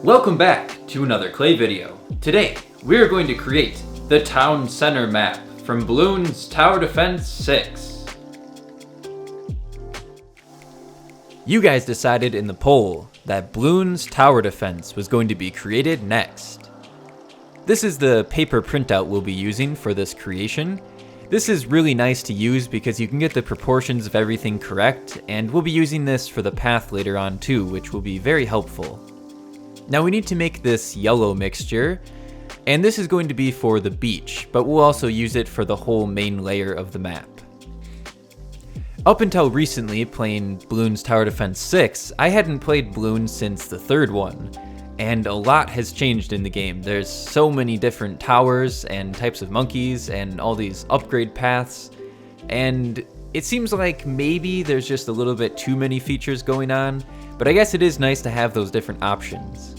Welcome back to another clay video. Today, we are going to create the Town Center map from Bloons Tower Defense 6. You guys decided in the poll that Bloons Tower Defense was going to be created next. This is the paper printout we'll be using for this creation. This is really nice to use because you can get the proportions of everything correct, and we'll be using this for the path later on too, which will be very helpful. Now we need to make this yellow mixture, and this is going to be for the beach, but we'll also use it for the whole main layer of the map. Up until recently, playing Bloons Tower Defense 6, I hadn't played Bloons since the third one, and a lot has changed in the game. There's so many different towers and types of monkeys and all these upgrade paths, and it seems like maybe there's just a little bit too many features going on, but I guess it is nice to have those different options.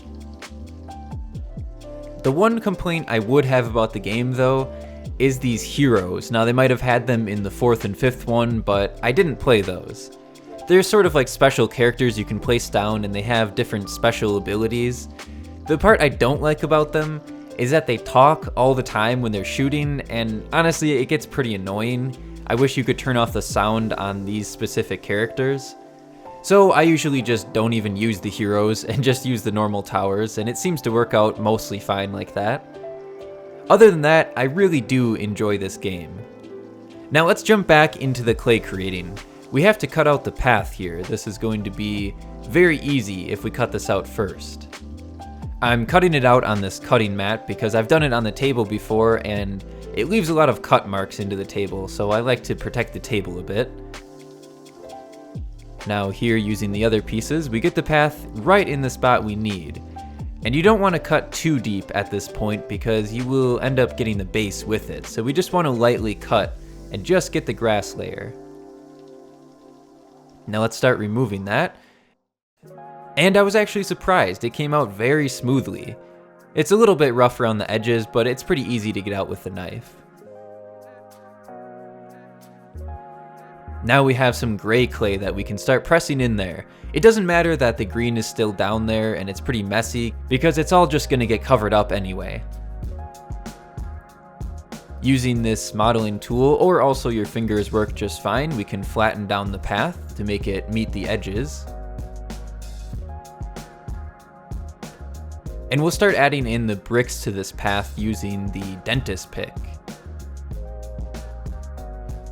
The one complaint I would have about the game though is these heroes. Now they might have had them in the 4th and 5th one, but I didn't play those. They're sort of like special characters you can place down, and they have different special abilities. The part I don't like about them is that they talk all the time when they're shooting, and honestly it gets pretty annoying. I wish you could turn off the sound on these specific characters. So I usually just don't even use the heroes and just use the normal towers, and it seems to work out mostly fine like that. Other than that, I really do enjoy this game. Now let's jump back into the clay creating. We have to cut out the path here. This is going to be very easy if we cut this out first. I'm cutting it out on this cutting mat because I've done it on the table before and it leaves a lot of cut marks into the table, so I like to protect the table a bit. Now here, using the other pieces, we get the path right in the spot we need. And you don't want to cut too deep at this point because you will end up getting the base with it, so we just want to lightly cut and just get the grass layer. Now let's start removing that. And I was actually surprised, it came out very smoothly. It's a little bit rough around the edges, but it's pretty easy to get out with the knife. Now we have some gray clay that we can start pressing in there. It doesn't matter that the green is still down there and it's pretty messy because it's all just going to get covered up anyway. Using this modeling tool, or also your fingers, work just fine. We can flatten down the path to make it meet the edges. And we'll start adding in the bricks to this path using the dentist pick.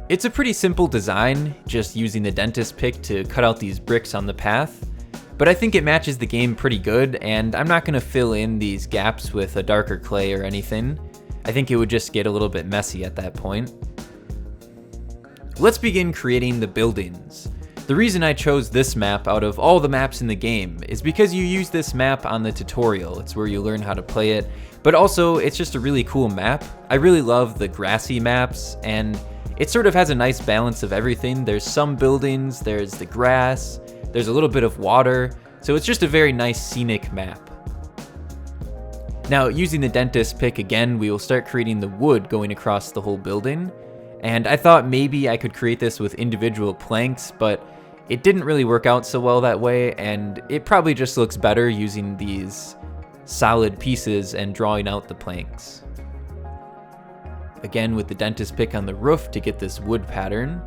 It's a pretty simple design, just using the dentist pick to cut out these bricks on the path, but I think it matches the game pretty good, and I'm not going to fill in these gaps with a darker clay or anything. I think it would just get a little bit messy at that point. Let's begin creating the buildings. The reason I chose this map out of all the maps in the game is because you use this map on the tutorial. It's where you learn how to play it, but also it's just a really cool map. I really love the grassy maps, and it sort of has a nice balance of everything. There's some buildings, there's the grass, there's a little bit of water, so it's just a very nice scenic map. Now, using the dentist pick again, we will start creating the wood going across the whole building. And I thought maybe I could create this with individual planks, but it didn't really work out so well that way, and it probably just looks better using these solid pieces and drawing out the planks. Again, with the dentist pick on the roof to get this wood pattern.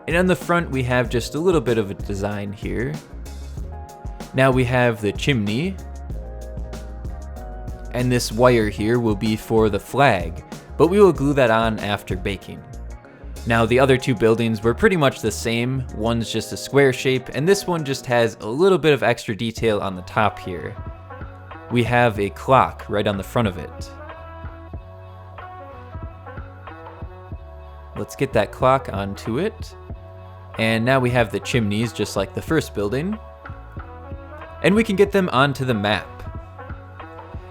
And on the front, we have just a little bit of a design here. Now we have the chimney. And this wire here will be for the flag, but we will glue that on after baking. Now the other two buildings were pretty much the same. One's just a square shape, and this one just has a little bit of extra detail on the top here. We have a clock right on the front of it. Let's get that clock onto it. And now we have the chimneys just like the first building. And we can get them onto the map.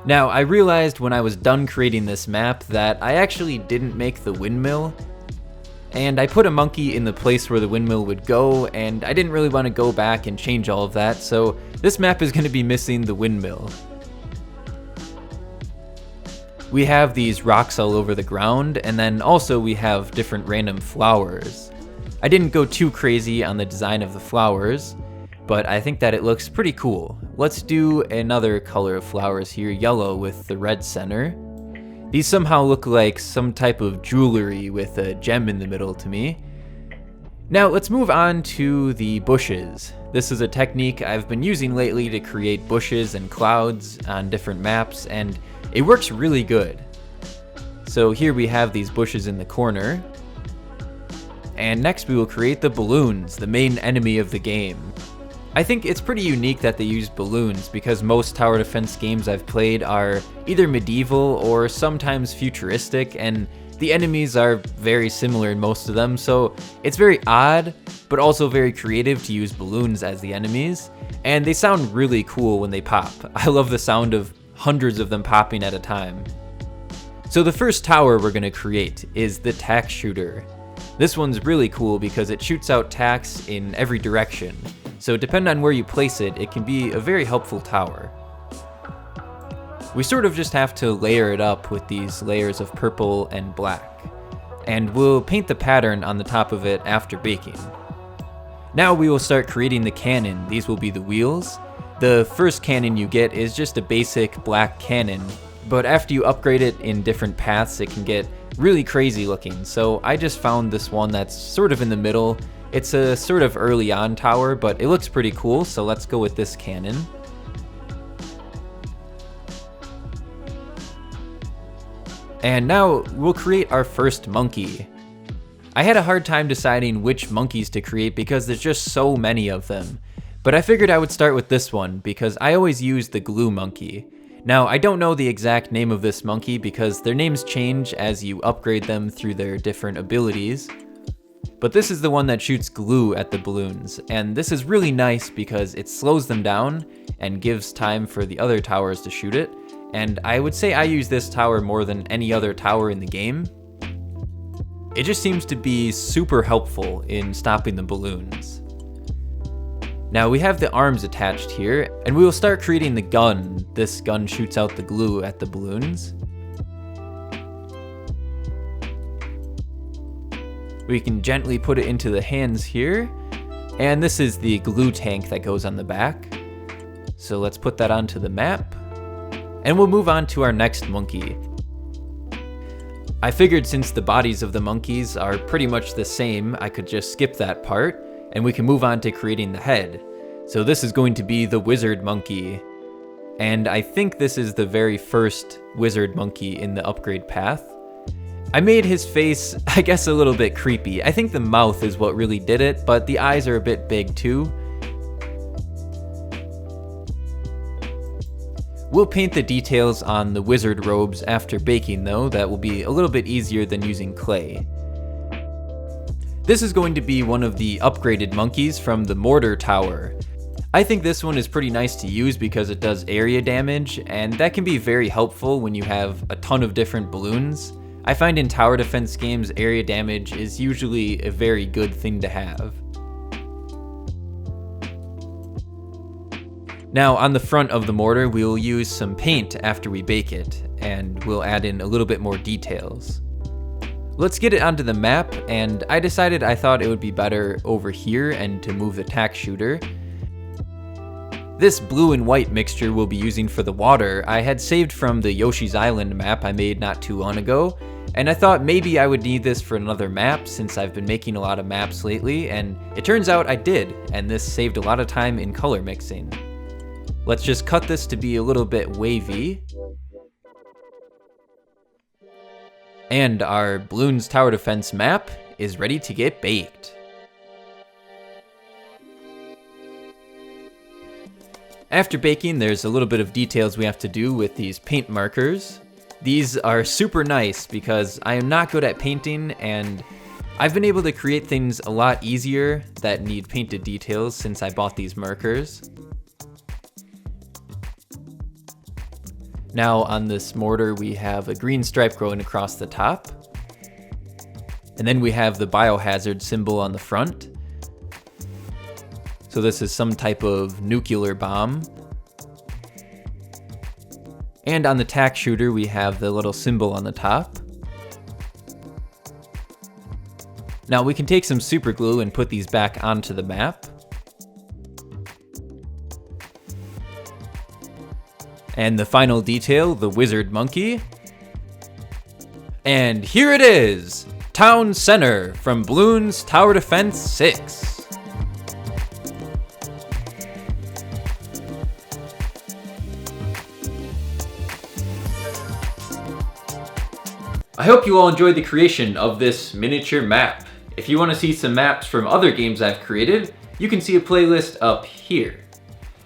Now, I realized when I was done creating this map that I actually didn't make the windmill, and I put a monkey in the place where the windmill would go, and I didn't really want to go back and change all of that, so this map is going to be missing the windmill. We have these rocks all over the ground, and then also we have different random flowers. I didn't go too crazy on the design of the flowers, but I think that it looks pretty cool. Let's do another color of flowers here, yellow with the red center. These somehow look like some type of jewelry with a gem in the middle to me. Now let's move on to the bushes. This is a technique I've been using lately to create bushes and clouds on different maps, and it works really good. So here we have these bushes in the corner. And next we will create the balloons, the main enemy of the game. I think it's pretty unique that they use balloons because most tower defense games I've played are either medieval or sometimes futuristic, and the enemies are very similar in most of them, so it's very odd, but also very creative to use balloons as the enemies, and they sound really cool when they pop. I love the sound of hundreds of them popping at a time. So the first tower we're going to create is the tack shooter. This one's really cool because it shoots out tacks in every direction. So depending on where you place it, it can be a very helpful tower. We sort of just have to layer it up with these layers of purple and black. And we'll paint the pattern on the top of it after baking. Now we will start creating the cannon. These will be the wheels. The first cannon you get is just a basic black cannon, but after you upgrade it in different paths, it can get really crazy looking. So I just found this one that's sort of in the middle. It's a sort of early on tower, but it looks pretty cool, so let's go with this cannon. And now we'll create our first monkey. I had a hard time deciding which monkeys to create because there's just so many of them. But I figured I would start with this one because I always use the glue monkey. Now, I don't know the exact name of this monkey because their names change as you upgrade them through their different abilities. But this is the one that shoots glue at the balloons, and this is really nice because it slows them down and gives time for the other towers to shoot it, and I would say I use this tower more than any other tower in the game. It just seems to be super helpful in stopping the balloons. Now we have the arms attached here, and we will start creating the gun. This gun shoots out the glue at the balloons. We can gently put it into the hands here, and this is the glue tank that goes on the back. So let's put that onto the map, and we'll move on to our next monkey. I figured since the bodies of the monkeys are pretty much the same, I could just skip that part, and we can move on to creating the head. So this is going to be the wizard monkey, and I think this is the very first wizard monkey in the upgrade path. I made his face, I guess, a little bit creepy. I think the mouth is what really did it, but the eyes are a bit big too. We'll paint the details on the wizard robes after baking though. That will be a little bit easier than using clay. This is going to be one of the upgraded monkeys from the mortar tower. I think this one is pretty nice to use because it does area damage, and that can be very helpful when you have a ton of different balloons. I find in tower defense games, area damage is usually a very good thing to have. Now on the front of the mortar, we'll use some paint after we bake it, and we'll add in a little bit more details. Let's get it onto the map, and I decided I thought it would be better over here and to move the tack shooter. This blue and white mixture we'll be using for the water I had saved from the Yoshi's Island map I made not too long ago, and I thought maybe I would need this for another map since I've been making a lot of maps lately, and it turns out I did, and this saved a lot of time in color mixing. Let's just cut this to be a little bit wavy. And our Bloons Tower Defense map is ready to get baked. After baking, there's a little bit of details we have to do with these paint markers. These are super nice because I am not good at painting, and I've been able to create things a lot easier that need painted details since I bought these markers. Now on this mortar we have a green stripe going across the top. And then we have the biohazard symbol on the front. So this is some type of nuclear bomb. And on the tack shooter we have the little symbol on the top. Now we can take some super glue and put these back onto the map. And the final detail, the wizard monkey. And here it is, Town Center from Bloons Tower Defense 6. I hope you all enjoyed the creation of this miniature map. If you want to see some maps from other games I've created, you can see a playlist up here.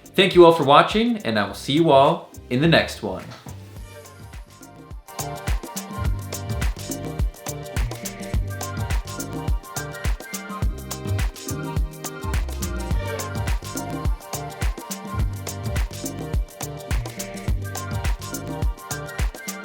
Thank you all for watching, and I will see you all in the next one.